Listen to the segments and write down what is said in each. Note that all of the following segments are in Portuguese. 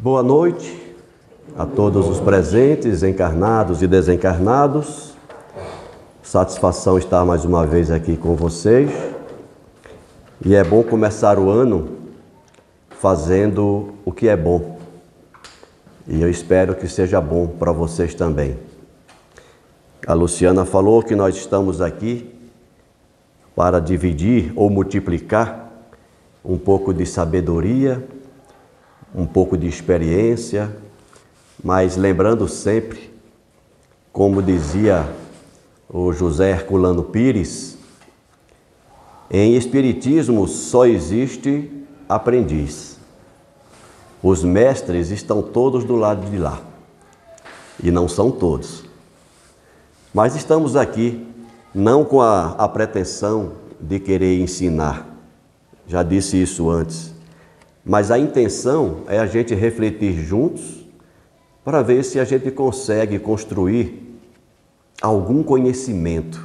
Boa noite a todos os presentes, encarnados e desencarnados. Satisfação estar mais uma vez aqui com vocês. E é bom começar o ano fazendo o que é bom. E eu espero que seja bom para vocês também. A Luciana falou que nós estamos aqui para dividir ou multiplicar um pouco de sabedoria, um pouco de experiência, mas lembrando sempre, como dizia o José Herculano Pires, em Espiritismo só existe aprendiz. Os mestres estão todos do lado de lá, e não são todos. Mas estamos aqui não com a pretensão de querer ensinar, já disse isso antes, mas a intenção é a gente refletir juntos para ver se a gente consegue construir algum conhecimento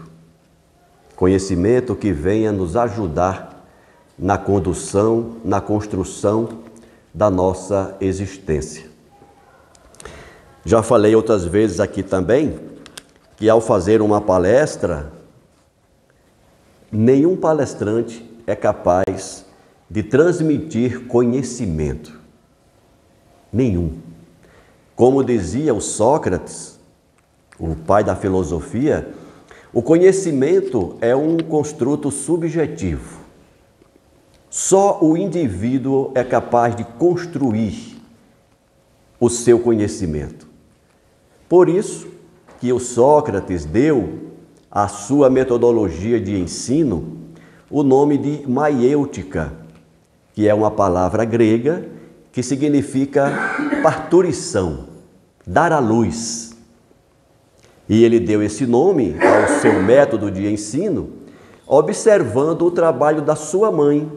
que venha nos ajudar na condução, na construção da nossa existência. Já falei outras vezes aqui também que ao fazer uma palestra, nenhum palestrante é capaz de transmitir conhecimento. Nenhum. Como dizia o Sócrates, o pai da filosofia, o conhecimento é um construto subjetivo. Só o indivíduo é capaz de construir o seu conhecimento. Por isso que o Sócrates deu à sua metodologia de ensino o nome de maiêutica, que é uma palavra grega que significa parturição, dar à luz. E ele deu esse nome ao seu método de ensino, observando o trabalho da sua mãe,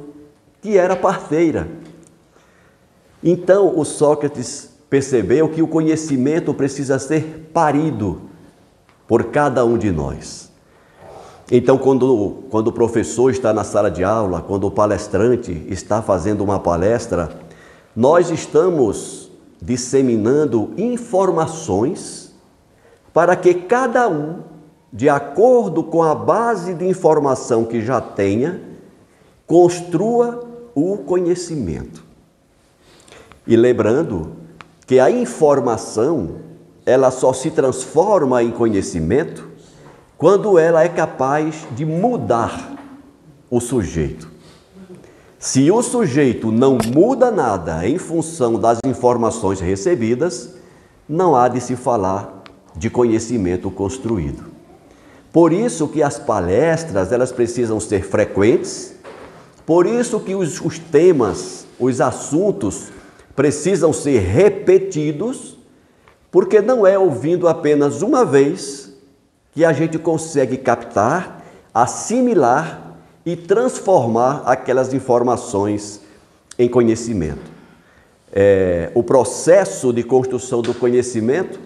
que era parteira. Então, o Sócrates percebeu que o conhecimento precisa ser parido por cada um de nós. Então, quando o professor está na sala de aula, quando o palestrante está fazendo uma palestra, nós estamos disseminando informações para que cada um, de acordo com a base de informação que já tenha, construa o conhecimento. E lembrando que a informação, ela só se transforma em conhecimento quando ela é capaz de mudar o sujeito. Se o sujeito não muda nada em função das informações recebidas, não há de se falar de conhecimento construído. Por isso que as palestras, elas precisam ser frequentes, por isso que os temas, os assuntos precisam ser repetidos, porque não é ouvindo apenas uma vez que a gente consegue captar, assimilar e transformar aquelas informações em conhecimento. O processo de construção do conhecimento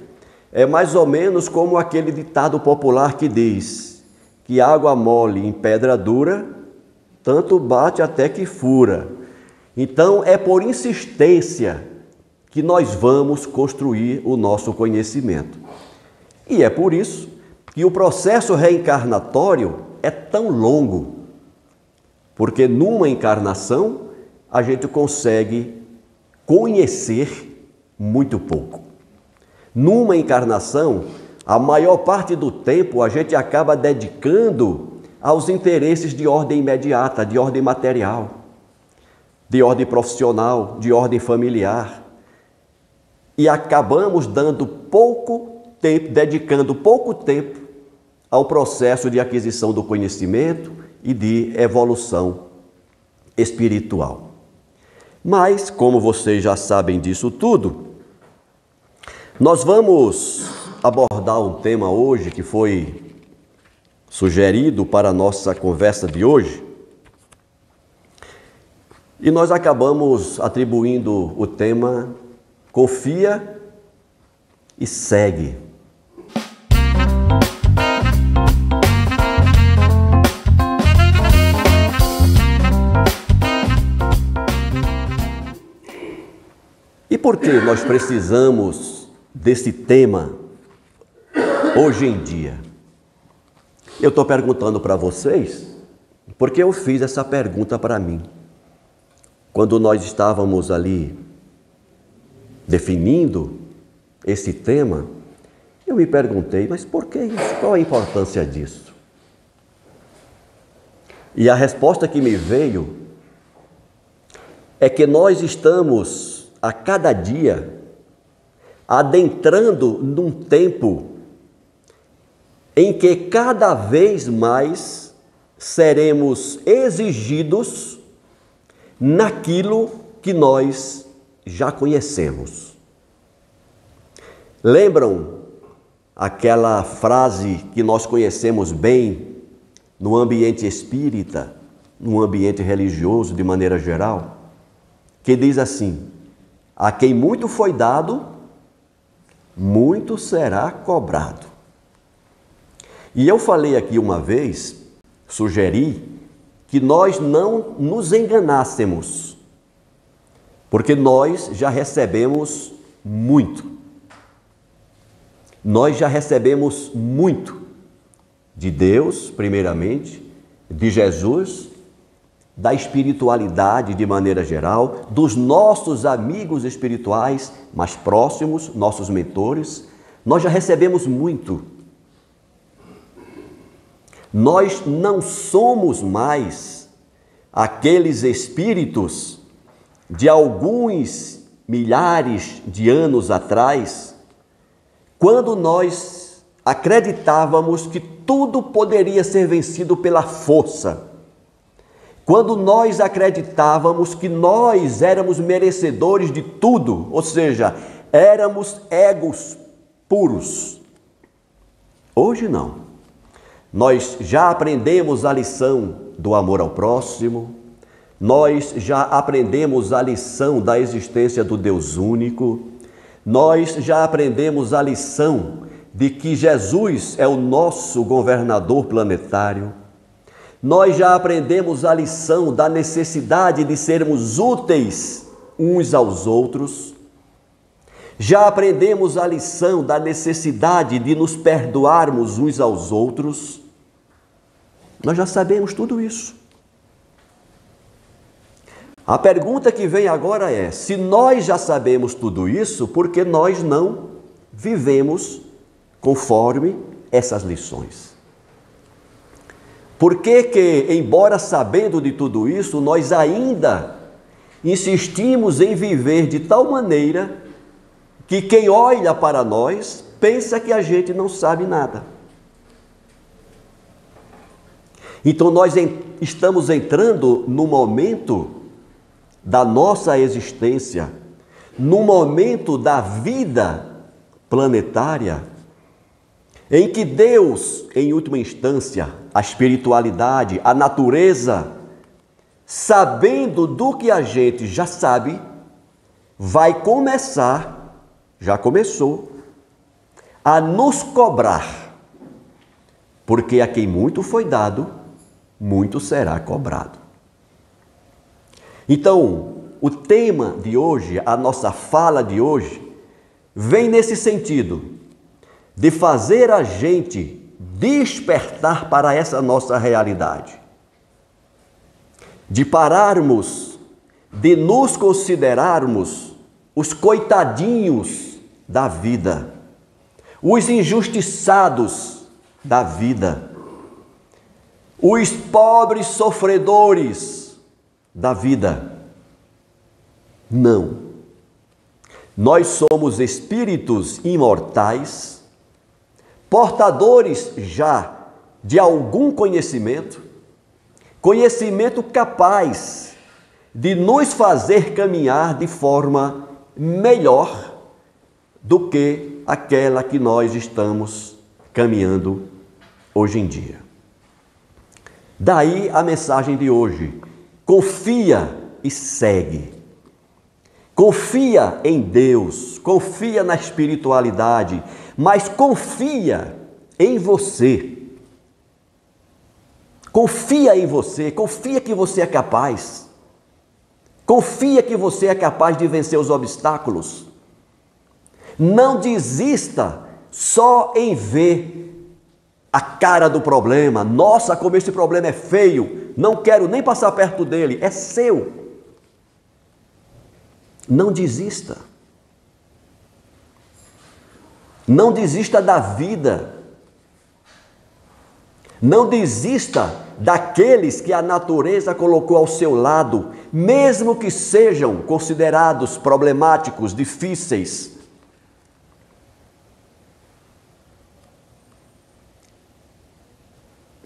é mais ou menos como aquele ditado popular que diz que água mole em pedra dura, tanto bate até que fura. Então, é por insistência que nós vamos construir o nosso conhecimento. E é por isso que o processo reencarnatório é tão longo, porque numa encarnação a gente consegue conhecer muito pouco. Numa encarnação, a maior parte do tempo a gente acaba dedicando aos interesses de ordem imediata, de ordem material, de ordem profissional, de ordem familiar. E acabamos dando pouco tempo, dedicando pouco tempo ao processo de aquisição do conhecimento e de evolução espiritual. Mas, como vocês já sabem disso tudo, nós vamos abordar um tema hoje que foi sugerido para a nossa conversa de hoje, e nós acabamos atribuindo o tema Confia e Segue. por que nós precisamos desse tema hoje em dia? Eu estou perguntando para vocês, porque eu fiz essa pergunta para mim. Quando nós estávamos ali definindo esse tema, eu me perguntei, mas por que isso? Qual a importância disso? E a resposta que me veio é que nós estamos, a cada dia, adentrando num tempo em que cada vez mais seremos exigidos naquilo que nós já conhecemos. Lembram aquela frase que nós conhecemos bem no ambiente espírita, no ambiente religioso de maneira geral, que diz assim: a quem muito foi dado, muito será cobrado. E eu falei aqui uma vez, sugeri, que nós não nos enganássemos, porque nós já recebemos muito. Nós já recebemos muito de Deus, primeiramente, de Jesus, da espiritualidade de maneira geral, dos nossos amigos espirituais mais próximos, nossos mentores. Nós já recebemos muito. Nós não somos mais aqueles espíritos de alguns milhares de anos atrás, quando nós acreditávamos que tudo poderia ser vencido pela força, quando nós acreditávamos que nós éramos merecedores de tudo, ou seja, éramos egos puros. Hoje não. Nós já aprendemos a lição do amor ao próximo, nós já aprendemos a lição da existência do Deus único, nós já aprendemos a lição de que Jesus é o nosso governador planetário, nós já aprendemos a lição da necessidade de sermos úteis uns aos outros, já aprendemos a lição da necessidade de nos perdoarmos uns aos outros. Nós já sabemos tudo isso. A pergunta que vem agora é: se nós já sabemos tudo isso, por que nós não vivemos conforme essas lições? Por que, embora sabendo de tudo isso, nós ainda insistimos em viver de tal maneira que quem olha para nós pensa que a gente não sabe nada? Então nós estamos entrando no momento da nossa existência, no momento da vida planetária, em que Deus, em última instância, a espiritualidade, a natureza, sabendo do que a gente já sabe, vai começar, já começou, a nos cobrar, porque a quem muito foi dado, muito será cobrado. Então, o tema de hoje, a nossa fala de hoje, vem nesse sentido, de fazer a gente despertar para essa nossa realidade, de pararmos, de nos considerarmos os coitadinhos da vida, os injustiçados da vida, os pobres sofredores da vida. Não. Nós somos espíritos imortais, portadores já de algum conhecimento, conhecimento capaz de nos fazer caminhar de forma melhor do que aquela que nós estamos caminhando hoje em dia. Daí a mensagem de hoje: confia e segue. Confia em Deus, confia na espiritualidade, mas confia em você. Confia em você, confia que você é capaz. Confia que você é capaz de vencer os obstáculos. Não desista só em ver a cara do problema. Nossa, como esse problema é feio. Não quero nem passar perto dele. É seu. Não desista. Não desista da vida. Não desista daqueles que a natureza colocou ao seu lado, mesmo que sejam considerados problemáticos, difíceis.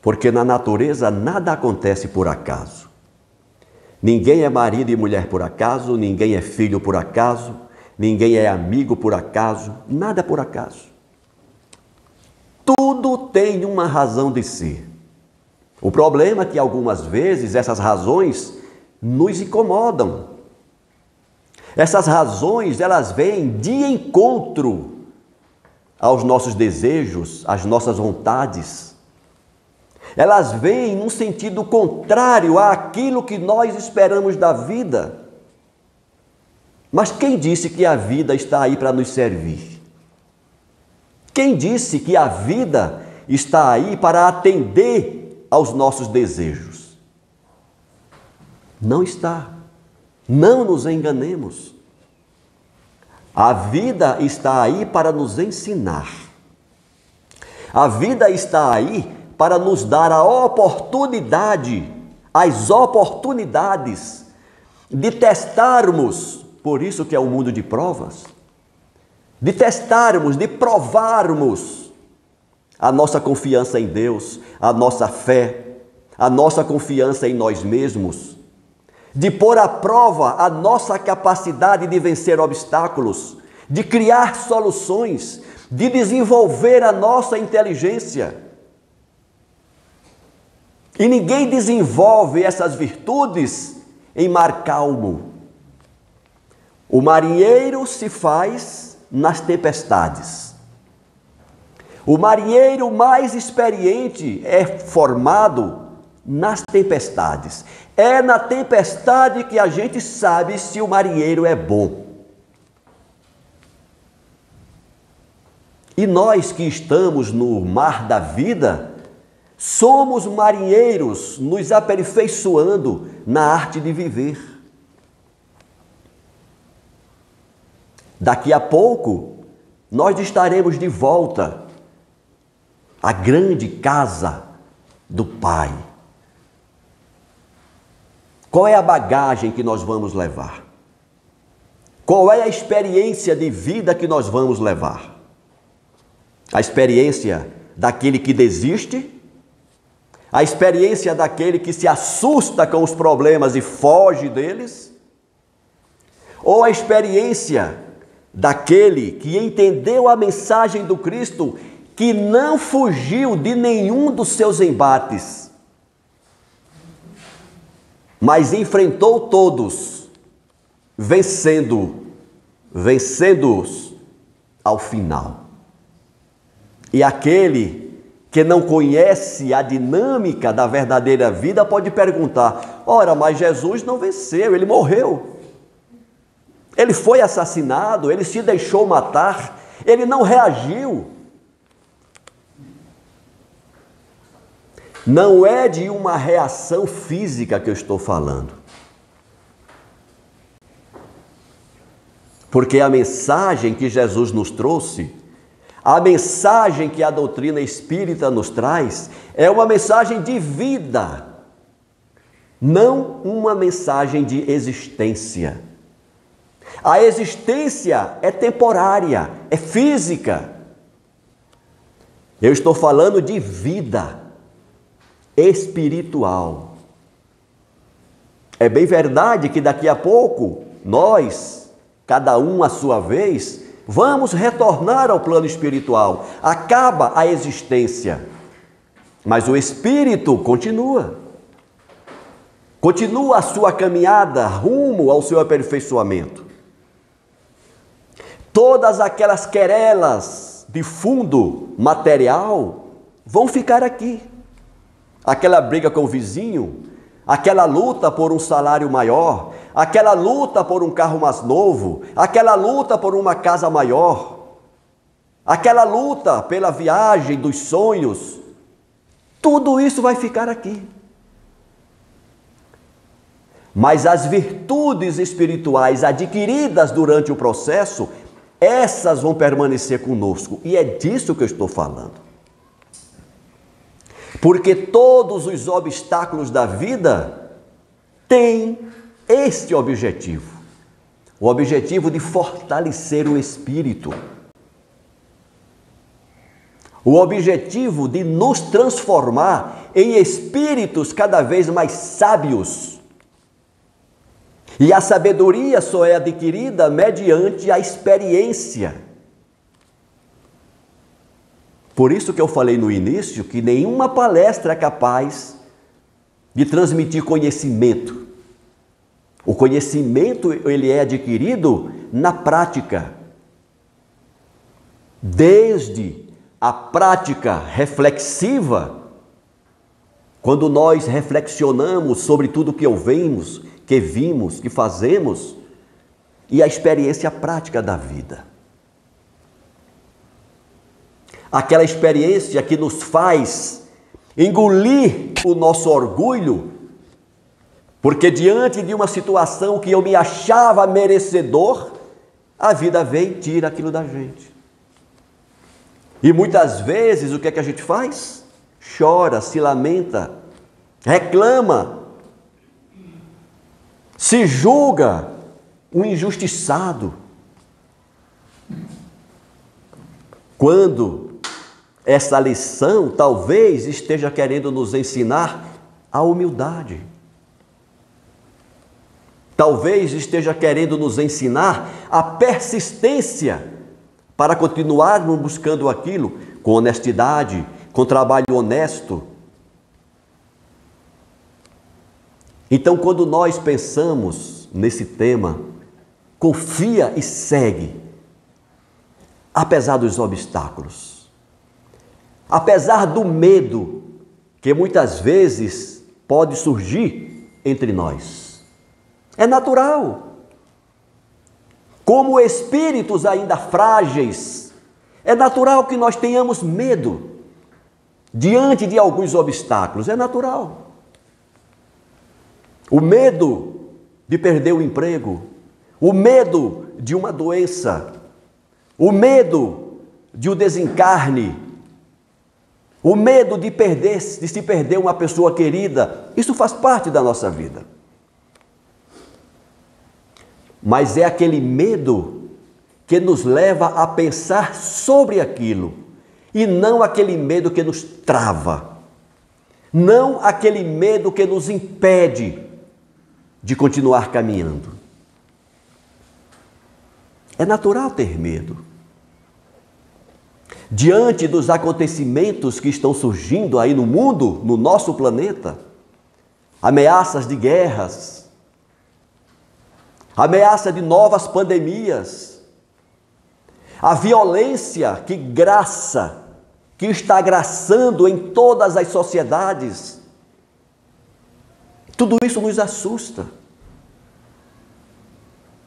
Porque na natureza nada acontece por acaso. Ninguém é marido e mulher por acaso, ninguém é filho por acaso, ninguém é amigo por acaso, nada por acaso. Tudo tem uma razão de ser. O problema é que algumas vezes essas razões nos incomodam. Essas razões, elas vêm de encontro aos nossos desejos, às nossas vontades. Elas vêm num sentido contrário àquilo que nós esperamos da vida. Mas quem disse que a vida está aí para nos servir? Quem disse que a vida está aí para atender aos nossos desejos? Não está. Não nos enganemos. A vida está aí para nos ensinar. A vida está aí para nos dar a oportunidade, as oportunidades de testarmos, por isso que é um mundo de provas, de testarmos, de provarmos a nossa confiança em Deus, a nossa fé, a nossa confiança em nós mesmos, de pôr à prova a nossa capacidade de vencer obstáculos, de criar soluções, de desenvolver a nossa inteligência. E ninguém desenvolve essas virtudes em mar calmo. O marinheiro se faz nas tempestades. O marinheiro mais experiente é formado nas tempestades. É na tempestade que a gente sabe se o marinheiro é bom. E nós que estamos no mar da vida, somos marinheiros nos aperfeiçoando na arte de viver. Daqui a pouco, nós estaremos de volta à grande casa do Pai. Qual é a bagagem que nós vamos levar? Qual é a experiência de vida que nós vamos levar? A experiência daquele que desiste? A experiência daquele que se assusta com os problemas e foge deles? Ou a experiência daquele que entendeu a mensagem do Cristo, que não fugiu de nenhum dos seus embates, mas enfrentou todos, vencendo-os ao final. E aquele que não conhece a dinâmica da verdadeira vida pode perguntar: ora, mas Jesus não venceu, ele morreu. Ele foi assassinado, ele se deixou matar, ele não reagiu. Não é de uma reação física que eu estou falando. Porque a mensagem que Jesus nos trouxe, a mensagem que a doutrina espírita nos traz, é uma mensagem de vida, não uma mensagem de existência. A existência é temporária, é física. Eu estou falando de vida espiritual. É bem verdade que daqui a pouco nós, cada um à sua vez, vamos retornar ao plano espiritual. Acaba a existência, mas o espírito continua. Continua a sua caminhada rumo ao seu aperfeiçoamento. Todas aquelas querelas de fundo material vão ficar aqui. Aquela briga com o vizinho, aquela luta por um salário maior, aquela luta por um carro mais novo, aquela luta por uma casa maior, aquela luta pela viagem dos sonhos, tudo isso vai ficar aqui. Mas as virtudes espirituais adquiridas durante o processo, essas vão permanecer conosco. E é disso que eu estou falando. Porque todos os obstáculos da vida têm este objetivo. O objetivo de fortalecer o espírito. O objetivo de nos transformar em espíritos cada vez mais sábios. E a sabedoria só é adquirida mediante a experiência. Por isso que eu falei no início que nenhuma palestra é capaz de transmitir conhecimento. O conhecimento, ele é adquirido na prática. Desde a prática reflexiva, quando nós reflexionamos sobre tudo que ouvimos, que vimos, que fazemos, e a experiência prática da vida. Aquela experiência que nos faz engolir o nosso orgulho, porque diante de uma situação que eu me achava merecedor, a vida vem e tira aquilo da gente. E muitas vezes o que é que a gente faz? Chora, se lamenta, reclama, se julga um injustiçado. Quando essa lição talvez esteja querendo nos ensinar a humildade. Talvez esteja querendo nos ensinar a persistência para continuarmos buscando aquilo com honestidade, com trabalho honesto. Então, quando nós pensamos nesse tema, confia e segue, apesar dos obstáculos, apesar do medo que muitas vezes pode surgir entre nós. É natural. Como espíritos ainda frágeis, é natural que nós tenhamos medo diante de alguns obstáculos, é natural. O medo de perder o emprego, o medo de uma doença, o medo de um desencarne, o medo de se perder uma pessoa querida, isso faz parte da nossa vida. Mas é aquele medo que nos leva a pensar sobre aquilo, e não aquele medo que nos trava, não aquele medo que nos impede de continuar caminhando. É natural ter medo. Diante dos acontecimentos que estão surgindo aí no mundo, no nosso planeta, ameaças de guerras, ameaça de novas pandemias, a violência que está graçando em todas as sociedades, tudo isso nos assusta,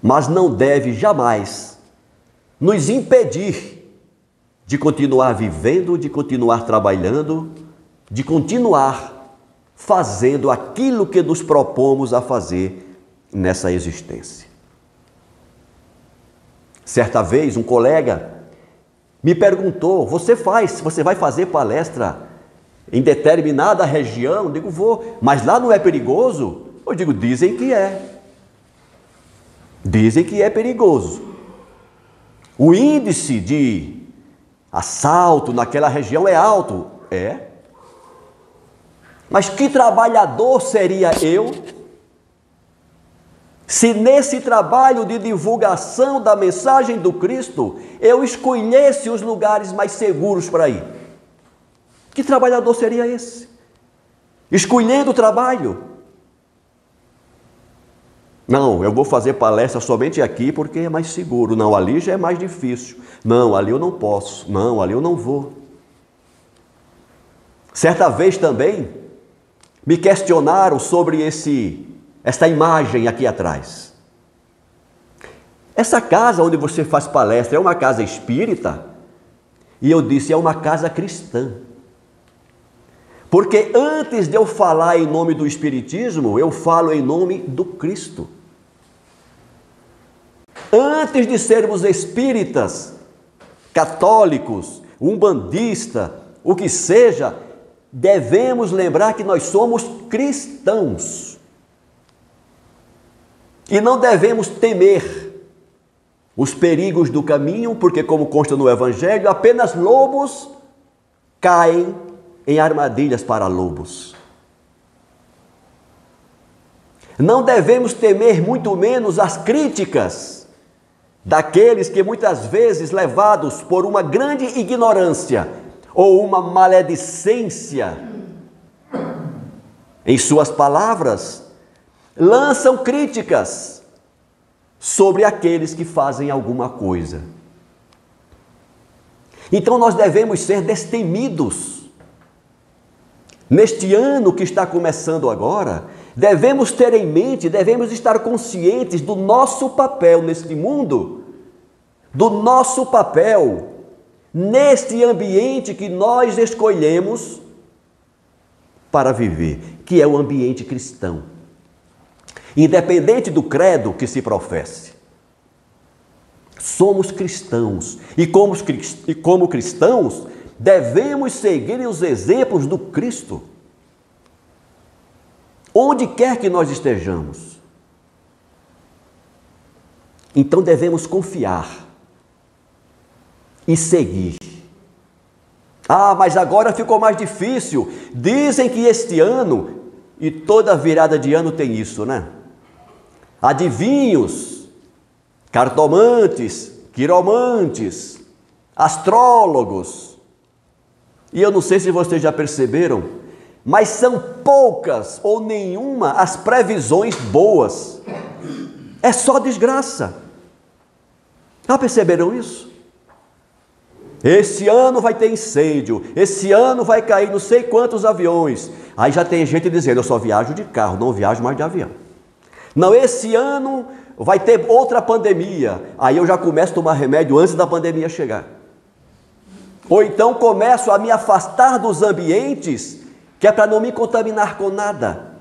mas não deve jamais nos impedir de continuar vivendo, de continuar trabalhando, de continuar fazendo aquilo que nos propomos a fazer nessa existência. Certa vez um colega me perguntou: você vai fazer palestra em determinada região? Eu digo: vou, mas lá não é perigoso? Eu digo: dizem que é. Dizem que é perigoso. O índice de assalto naquela região é alto. É. Mas que trabalhador seria eu se nesse trabalho de divulgação da mensagem do Cristo eu escolhesse os lugares mais seguros para ir? Que trabalhador seria esse? Escolhendo o trabalho. Não, eu vou fazer palestra somente aqui porque é mais seguro. Não, ali já é mais difícil. Não, ali eu não posso. Não, ali eu não vou. Certa vez também me questionaram sobre esse esta imagem aqui atrás. Essa casa onde você faz palestra é uma casa espírita? E eu disse, é uma casa cristã. Porque antes de eu falar em nome do Espiritismo, eu falo em nome do Cristo. Antes de sermos espíritas, católicos, umbandistas, o que seja, devemos lembrar que nós somos cristãos. E não devemos temer os perigos do caminho, porque, como consta no Evangelho, apenas lobos caem em armadilhas para lobos. Não devemos temer muito menos as críticas daqueles que muitas vezes, levados por uma grande ignorância ou uma maledicência em suas palavras, lançam críticas sobre aqueles que fazem alguma coisa. Então nós devemos ser destemidos. Neste ano que está começando agora, devemos ter em mente, devemos estar conscientes do nosso papel neste mundo, do nosso papel neste ambiente que nós escolhemos para viver, que é o ambiente cristão. Independente do credo que se professe, somos cristãos e como cristãos devemos seguir os exemplos do Cristo, onde quer que nós estejamos. Então devemos confiar e seguir. Ah, mas agora ficou mais difícil. Dizem que este ano, e toda virada de ano tem isso, né? Adivinhos, cartomantes, quiromantes, astrólogos. E eu não sei se vocês já perceberam, mas são poucas ou nenhuma as previsões boas. É só desgraça. Já perceberam isso? Esse ano vai ter incêndio, esse ano vai cair não sei quantos aviões. Aí já tem gente dizendo, eu só viajo de carro, não viajo mais de avião. Não, esse ano vai ter outra pandemia. Aí eu já começo a tomar remédio antes da pandemia chegar. Ou então começo a me afastar dos ambientes, que é para não me contaminar com nada.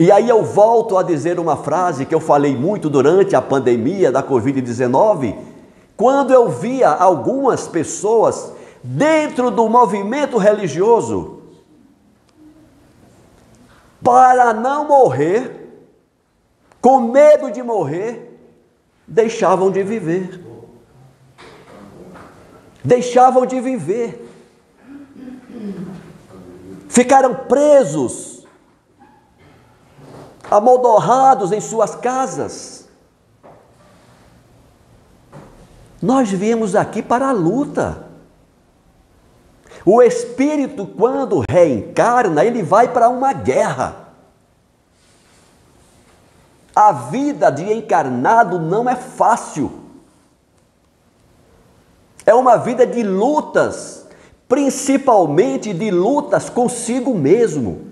E aí eu volto a dizer uma frase que eu falei muito durante a pandemia da Covid-19, quando eu via algumas pessoas dentro do movimento religioso, para não morrer, com medo de morrer, deixavam de viver. Deixavam de viver. Ficaram presos, amodorrados em suas casas. Nós viemos aqui para a luta. O espírito, quando reencarna, ele vai para uma guerra. A vida de encarnado não é fácil. É uma vida de lutas, principalmente de lutas consigo mesmo.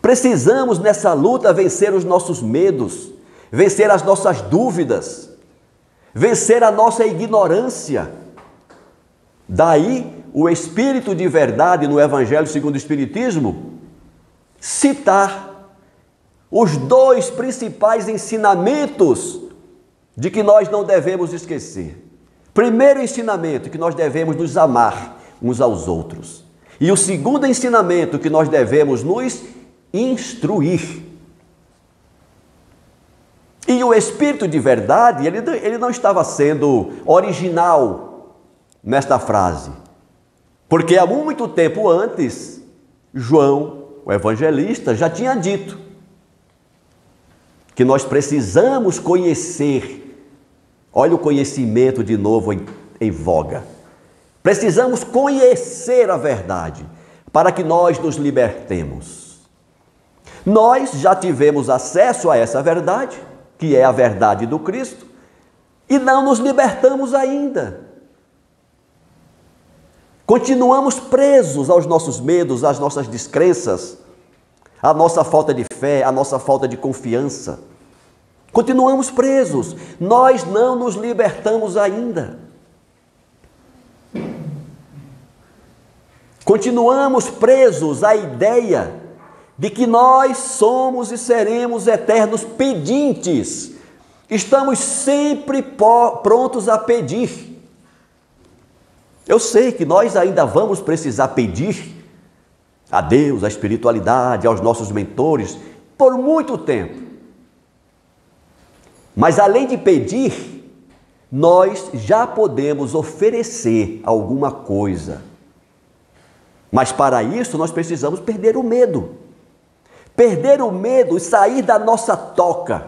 Precisamos nessa luta vencer os nossos medos, vencer as nossas dúvidas, vencer a nossa ignorância. Daí o Espírito de verdade no Evangelho segundo o Espiritismo citar os dois principais ensinamentos de que nós não devemos esquecer. Primeiro ensinamento, que nós devemos nos amar uns aos outros. E o segundo ensinamento, que nós devemos nos instruir. E o Espírito de verdade, ele não estava sendo original nesta frase. Porque há muito tempo antes, João, o evangelista, já tinha dito que nós precisamos conhecer. Olha o conhecimento de novo em voga. Precisamos conhecer a verdade para que nós nos libertemos. Nós já tivemos acesso a essa verdade, que é a verdade do Cristo, e não nos libertamos ainda. Continuamos presos aos nossos medos, às nossas descrenças, a nossa falta de fé, a nossa falta de confiança. Continuamos presos, nós não nos libertamos ainda. Continuamos presos à ideia de que nós somos e seremos eternos pedintes. Estamos sempre prontos a pedir. Eu sei que nós ainda vamos precisar pedir a Deus, à espiritualidade, aos nossos mentores, por muito tempo. Mas além de pedir, nós já podemos oferecer alguma coisa. Mas para isso nós precisamos perder o medo. Perder o medo e sair da nossa toca.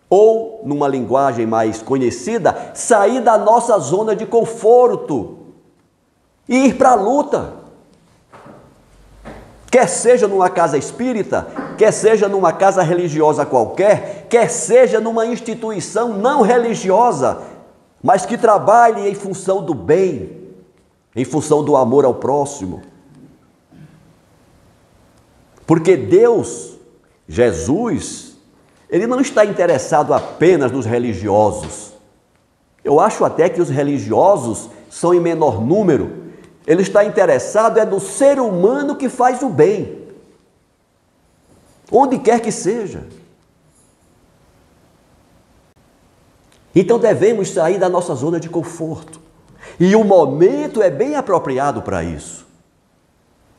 Ou, numa linguagem mais conhecida, sair da nossa zona de conforto e ir para a luta. Quer seja numa casa espírita, quer seja numa casa religiosa qualquer, quer seja numa instituição não religiosa, mas que trabalhe em função do bem, em função do amor ao próximo. Porque Deus, Jesus, Ele não está interessado apenas nos religiosos. Eu acho até que os religiosos são em menor número. Ele está interessado no ser humano que faz o bem, onde quer que seja. Então devemos sair da nossa zona de conforto. E o momento é bem apropriado para isso.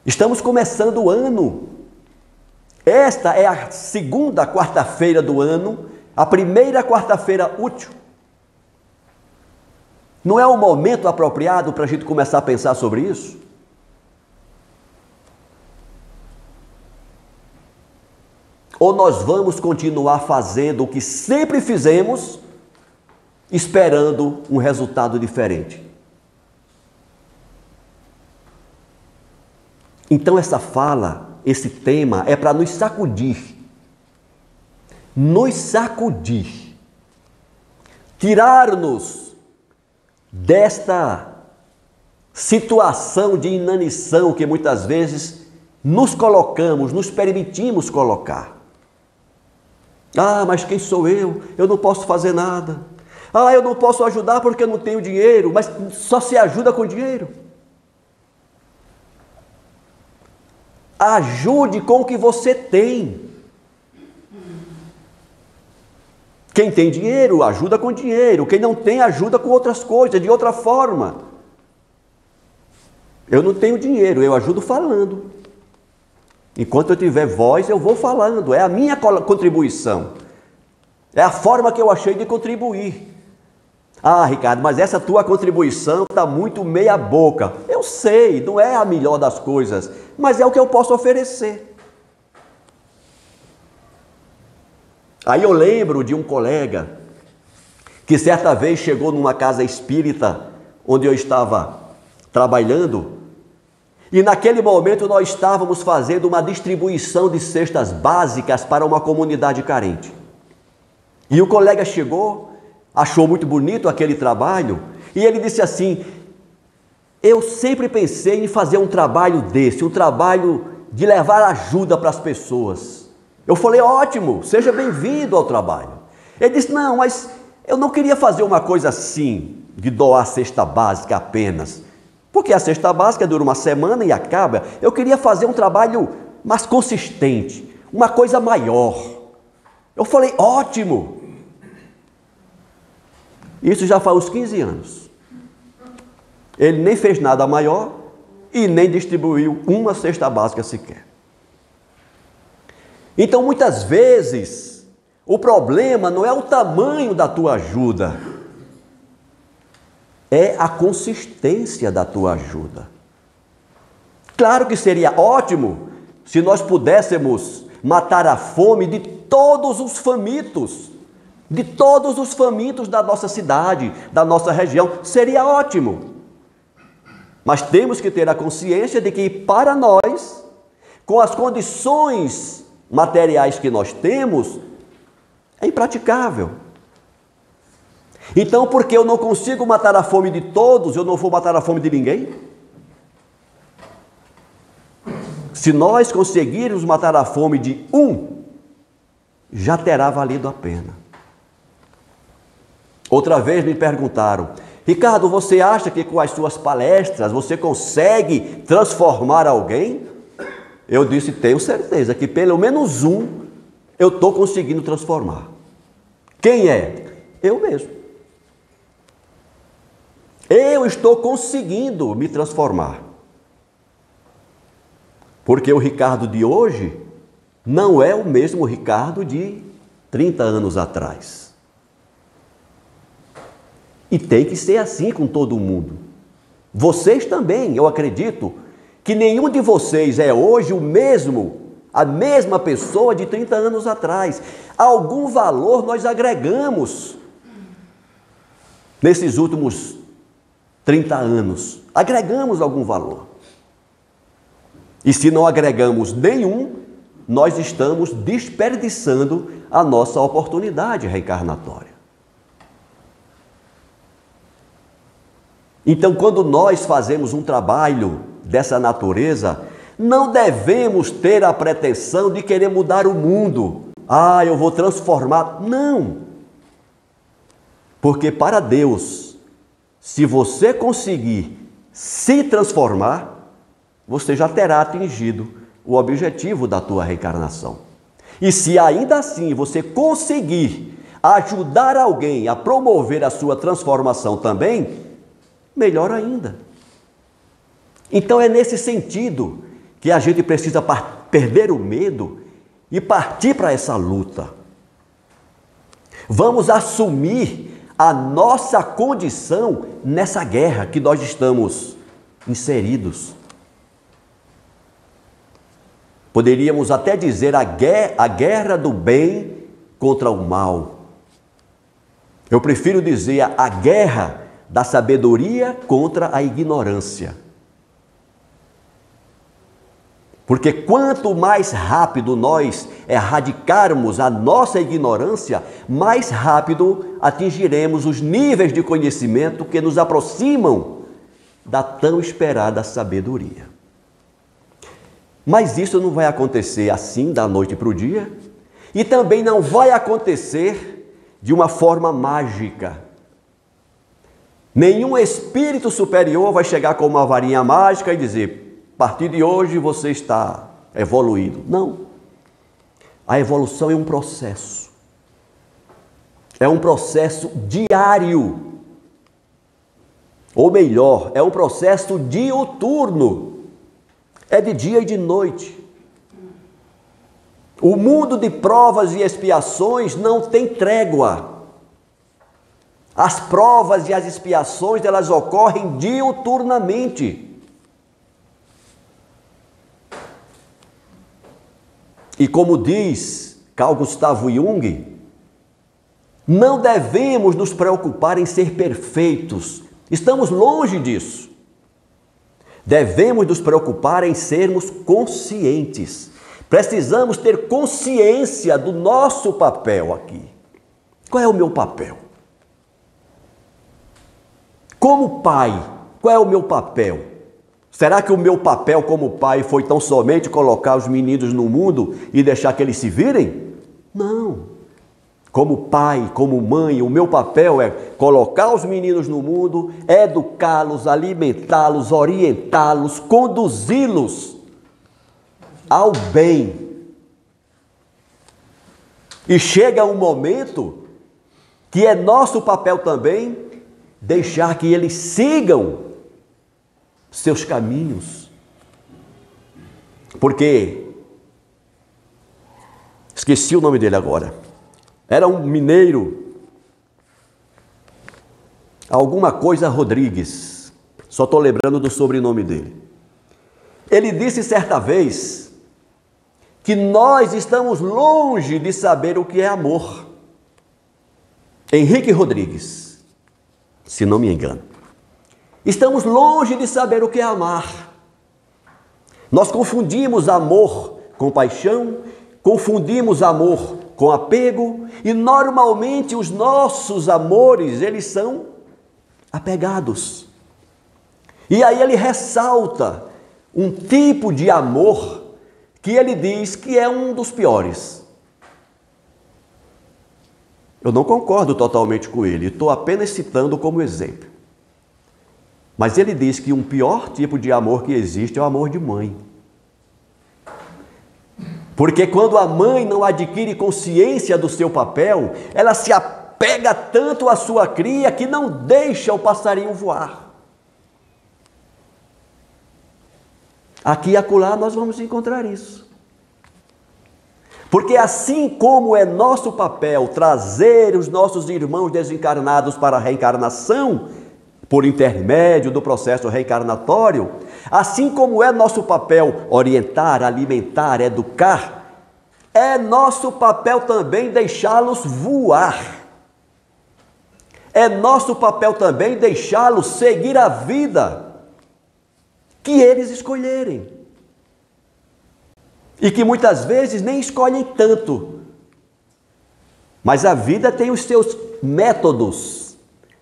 Estamos começando o ano. Esta é a segunda quarta-feira do ano, a primeira quarta-feira útil. Não é o momento apropriado para a gente começar a pensar sobre isso? Ou nós vamos continuar fazendo o que sempre fizemos, esperando um resultado diferente? Então essa fala, esse tema é para nos sacudir, tirar-nos desta situação de inanição que muitas vezes nos colocamos, nos permitimos colocar. Ah, mas quem sou eu? Eu não posso fazer nada. Ah, eu não posso ajudar porque eu não tenho dinheiro, mas só se ajuda com dinheiro. Ajude com o que você tem. Quem tem dinheiro, ajuda com dinheiro. Quem não tem, ajuda com outras coisas, de outra forma. Eu não tenho dinheiro, eu ajudo falando. Enquanto eu tiver voz, eu vou falando. É a minha contribuição. É a forma que eu achei de contribuir. Ah, Ricardo, mas essa tua contribuição está muito meia boca. Eu sei, não é a melhor das coisas, mas é o que eu posso oferecer. Aí eu lembro de um colega que certa vez chegou numa casa espírita onde eu estava trabalhando e naquele momento nós estávamos fazendo uma distribuição de cestas básicas para uma comunidade carente. E o colega chegou, achou muito bonito aquele trabalho e ele disse assim: eu sempre pensei em fazer um trabalho desse, um trabalho de levar ajuda para as pessoas. Eu falei: ótimo, seja bem-vindo ao trabalho. Ele disse: não, mas eu não queria fazer uma coisa assim, de doar cesta básica apenas, porque a cesta básica dura uma semana e acaba. Eu queria fazer um trabalho mais consistente, uma coisa maior. Eu falei: ótimo. Isso já faz uns 15 anos. Ele nem fez nada maior e nem distribuiu uma cesta básica sequer. Então, muitas vezes, o problema não é o tamanho da tua ajuda, é a consistência da tua ajuda. Claro que seria ótimo se nós pudéssemos matar a fome de todos os famintos, da nossa cidade, da nossa região. Seria ótimo. Mas temos que ter a consciência de que para nós, com as condições materiais que nós temos, é impraticável. Então, porque eu não consigo matar a fome de todos, eu não vou matar a fome de ninguém? Se nós conseguirmos matar a fome de um, já terá valido a pena. Outra vez me perguntaram: Ricardo, você acha que com as suas palestras você consegue transformar alguém? Eu disse: tenho certeza que pelo menos um eu estou conseguindo transformar. Quem é? Eu mesmo. Eu estou conseguindo me transformar. Porque o Ricardo de hoje não é o mesmo Ricardo de 30 anos atrás. E tem que ser assim com todo mundo. Vocês também, eu acredito que nenhum de vocês é hoje a mesma pessoa de 30 anos atrás. Algum valor nós agregamos nesses últimos 30 anos. Agregamos algum valor. E se não agregamos nenhum, nós estamos desperdiçando a nossa oportunidade reencarnatória. Então, quando nós fazemos um trabalho dessa natureza, não devemos ter a pretensão de querer mudar o mundo. Eu vou transformar. Não. Porque para Deus, se você conseguir se transformar, você já terá atingido o objetivo da tua reencarnação. E se ainda assim você conseguir ajudar alguém a promover a sua transformação também, melhor ainda. Então é nesse sentido que a gente precisa perder o medo e partir para essa luta. Vamos assumir a nossa condição nessa guerra que nós estamos inseridos. Poderíamos até dizer a guerra do bem contra o mal. Eu prefiro dizer a guerra da sabedoria contra a ignorância. Porque quanto mais rápido nós erradicarmos a nossa ignorância, mais rápido atingiremos os níveis de conhecimento que nos aproximam da tão esperada sabedoria. Mas isso não vai acontecer assim da noite para o dia, e também não vai acontecer de uma forma mágica. Nenhum espírito superior vai chegar com uma varinha mágica e dizer: a partir de hoje você está evoluído. Não. A evolução é um processo. É um processo diário. Ou melhor, é um processo diuturno. É de dia e de noite. O mundo de provas e expiações não tem trégua. As provas e as expiações, elas ocorrem diuturnamente. E como diz Carl Gustav Jung, não devemos nos preocupar em ser perfeitos. Estamos longe disso. Devemos nos preocupar em sermos conscientes. Precisamos ter consciência do nosso papel aqui. Qual é o meu papel? Como pai, qual é o meu papel? Será que o meu papel como pai foi tão somente colocar os meninos no mundo e deixar que eles se virem? Não. Como pai, como mãe, o meu papel é colocar os meninos no mundo, educá-los, alimentá-los, orientá-los, conduzi-los ao bem. E chega um momento que é nosso papel também deixar que eles sigam seus caminhos. Porque, esqueci o nome dele agora, era um mineiro, alguma coisa Rodrigues, só estou lembrando do sobrenome dele. Ele disse certa vez que nós estamos longe de saber o que é amor. Henrique Rodrigues, se não me engano. Estamos longe de saber o que é amar. Nós confundimos amor com paixão, confundimos amor com apego, e normalmente os nossos amores, eles são apegados. E aí ele ressalta um tipo de amor que ele diz que é um dos piores. Eu não concordo totalmente com ele, estou apenas citando como exemplo. Mas ele diz que um pior tipo de amor que existe é o amor de mãe. Porque quando a mãe não adquire consciência do seu papel, ela se apega tanto à sua cria que não deixa o passarinho voar. Aqui e acolá nós vamos encontrar isso. Porque assim como é nosso papel trazer os nossos irmãos desencarnados para a reencarnação, por intermédio do processo reencarnatório, assim como é nosso papel orientar, alimentar, educar, é nosso papel também deixá-los voar. É nosso papel também deixá-los seguir a vida que eles escolherem. E que muitas vezes nem escolhem tanto. Mas a vida tem os seus métodos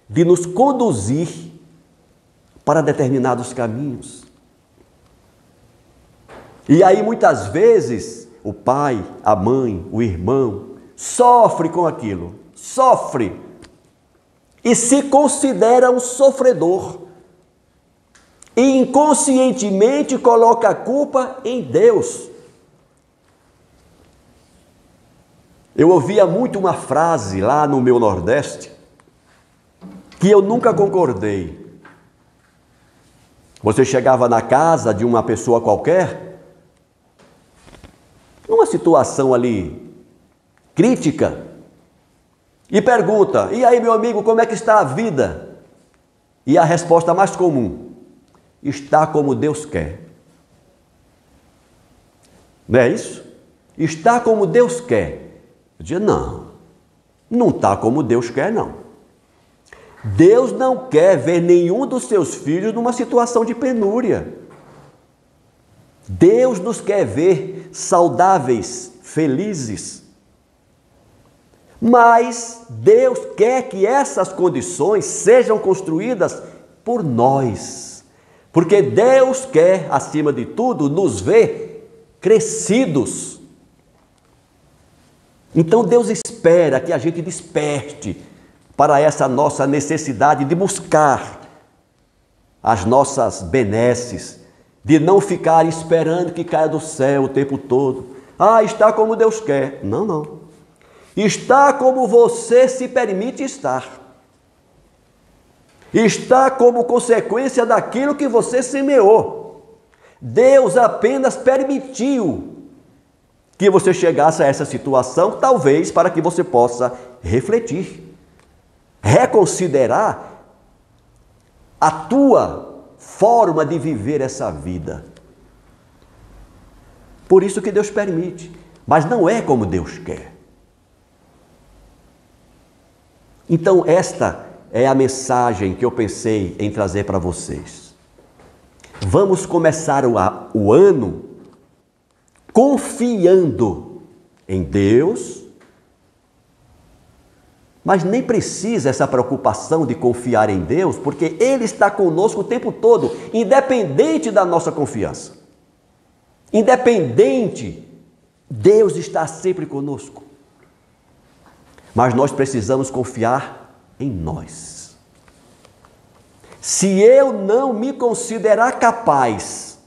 de nos conduzir para determinados caminhos. E aí muitas vezes o pai, a mãe, o irmão sofre com aquilo, sofre e se considera um sofredor. E inconscientemente coloca a culpa em Deus. Eu ouvia muito uma frase lá no meu Nordeste que eu nunca concordei. Você chegava na casa de uma pessoa qualquer, numa situação ali crítica, e pergunta: e aí, meu amigo, como é que está a vida? E a resposta mais comum: está como Deus quer. Não é isso? Está como Deus quer. Eu dizia: não está como Deus quer, não. Deus não quer ver nenhum dos seus filhos numa situação de penúria. Deus nos quer ver saudáveis, felizes. Mas Deus quer que essas condições sejam construídas por nós. Porque Deus quer, acima de tudo, nos ver crescidos. Então Deus espera que a gente desperte para essa nossa necessidade de buscar as nossas benesses, de não ficar esperando que caia do céu o tempo todo. Ah, está como Deus quer. Não. Está como você se permite estar. Está como consequência daquilo que você semeou. Deus apenas permitiu que você chegasse a essa situação, talvez para que você possa refletir, reconsiderar a tua forma de viver essa vida. Por isso que Deus permite, mas não é como Deus quer. Então esta é a mensagem que eu pensei em trazer para vocês. Vamos começar o ano confiando em Deus, mas nem precisa essa preocupação de confiar em Deus, porque Ele está conosco o tempo todo, independente da nossa confiança. Independente, Deus está sempre conosco. Mas nós precisamos confiar em nós. Se eu não me considerar capaz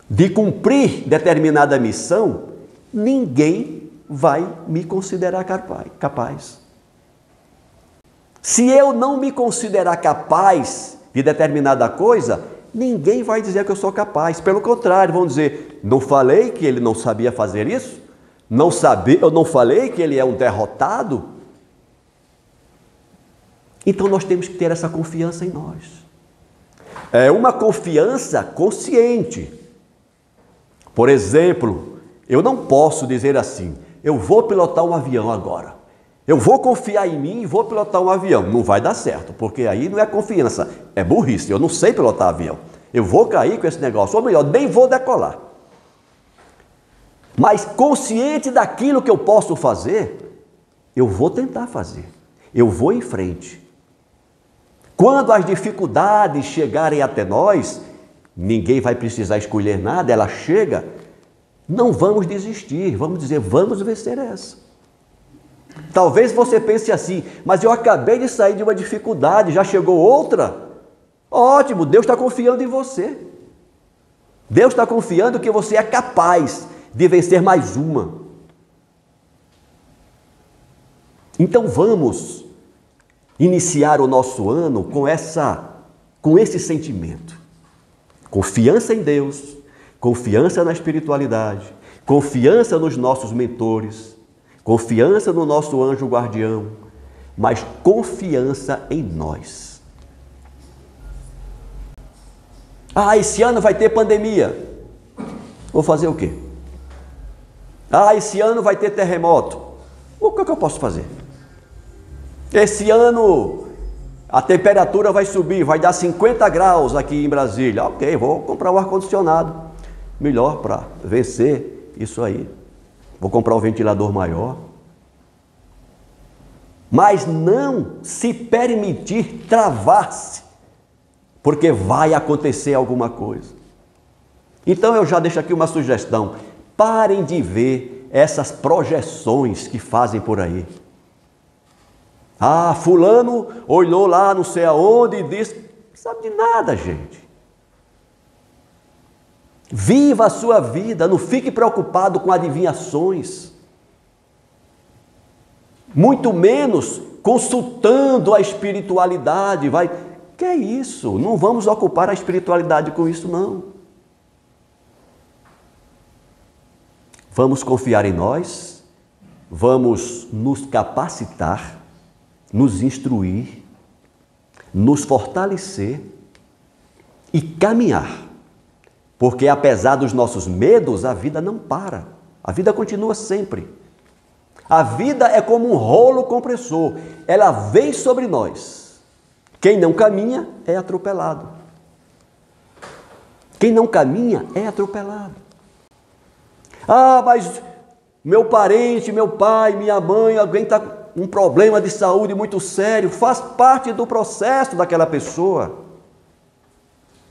de cumprir determinada missão, ninguém vai me considerar capaz. Se eu não me considerar capaz de determinada coisa, ninguém vai dizer que eu sou capaz. Pelo contrário, vão dizer: não falei que ele não sabia fazer isso? Eu não falei que ele é um derrotado? Então nós temos que ter essa confiança em nós. É uma confiança consciente. Por exemplo, eu não posso dizer assim: eu vou pilotar um avião agora. Eu vou confiar em mim e vou pilotar um avião. Não vai dar certo, porque aí não é confiança, é burrice. Eu não sei pilotar avião. Eu vou cair com esse negócio, ou melhor, nem vou decolar. Mas consciente daquilo que eu posso fazer, eu vou tentar fazer. Eu vou em frente. Quando as dificuldades chegarem até nós, ninguém vai precisar escolher nada, ela chega, não vamos desistir, vamos dizer, vamos vencer essa. Talvez você pense assim, mas eu acabei de sair de uma dificuldade, já chegou outra? Ótimo, Deus está confiando em você. Deus está confiando que você é capaz de vencer mais uma. Então vamos iniciar o nosso ano com esse sentimento. Confiança em Deus, confiança na espiritualidade, confiança nos nossos mentores, confiança no nosso anjo guardião, mas confiança em nós. Esse ano vai ter pandemia. Vou fazer o quê? Esse ano vai ter terremoto. O que eu posso fazer? Esse ano a temperatura vai subir, vai dar 50 graus aqui em Brasília. Ok, vou comprar um ar-condicionado melhor para vencer isso aí. Vou comprar um ventilador maior. Mas não se permitir travar-se, porque vai acontecer alguma coisa. Então eu já deixo aqui uma sugestão. Parem de ver essas projeções que fazem por aí. Fulano olhou lá não sei aonde e disse... Não sabe de nada, gente. Viva a sua vida, não fique preocupado com adivinhações. Muito menos consultando a espiritualidade. Que é isso? Não vamos ocupar a espiritualidade com isso, não. Vamos confiar em nós, vamos nos capacitar, nos instruir, nos fortalecer e caminhar. Porque apesar dos nossos medos, a vida não para. A vida continua sempre. A vida é como um rolo compressor. Ela vem sobre nós. Quem não caminha é atropelado. Quem não caminha é atropelado. Mas meu parente, meu pai, minha mãe, alguém está com um problema de saúde muito sério, faz parte do processo daquela pessoa.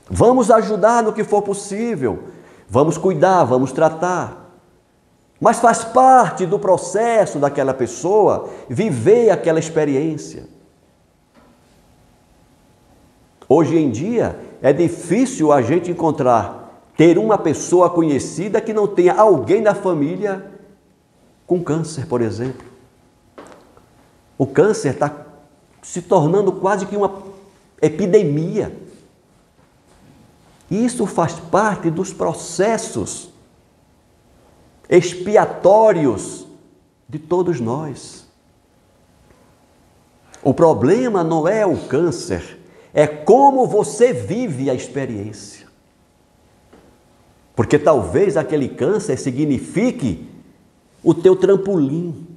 Vamos ajudar no que for possível, vamos cuidar, vamos tratar. Mas faz parte do processo daquela pessoa viver aquela experiência. Hoje em dia é difícil a gente ter uma pessoa conhecida que não tenha alguém na família com câncer, por exemplo. O câncer está se tornando quase que uma epidemia. Isso faz parte dos processos expiatórios de todos nós. O problema não é o câncer, é como você vive a experiência. Porque talvez aquele câncer signifique o teu trampolim.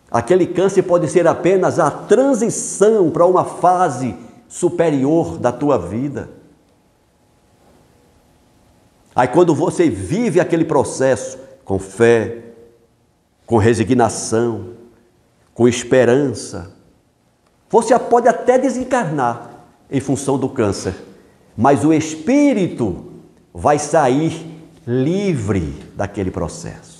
Aquele câncer pode ser apenas a transição para uma fase superior da tua vida. Aí quando você vive aquele processo com fé, com resignação, com esperança, você pode até desencarnar em função do câncer, mas o espírito vai sair livre daquele processo.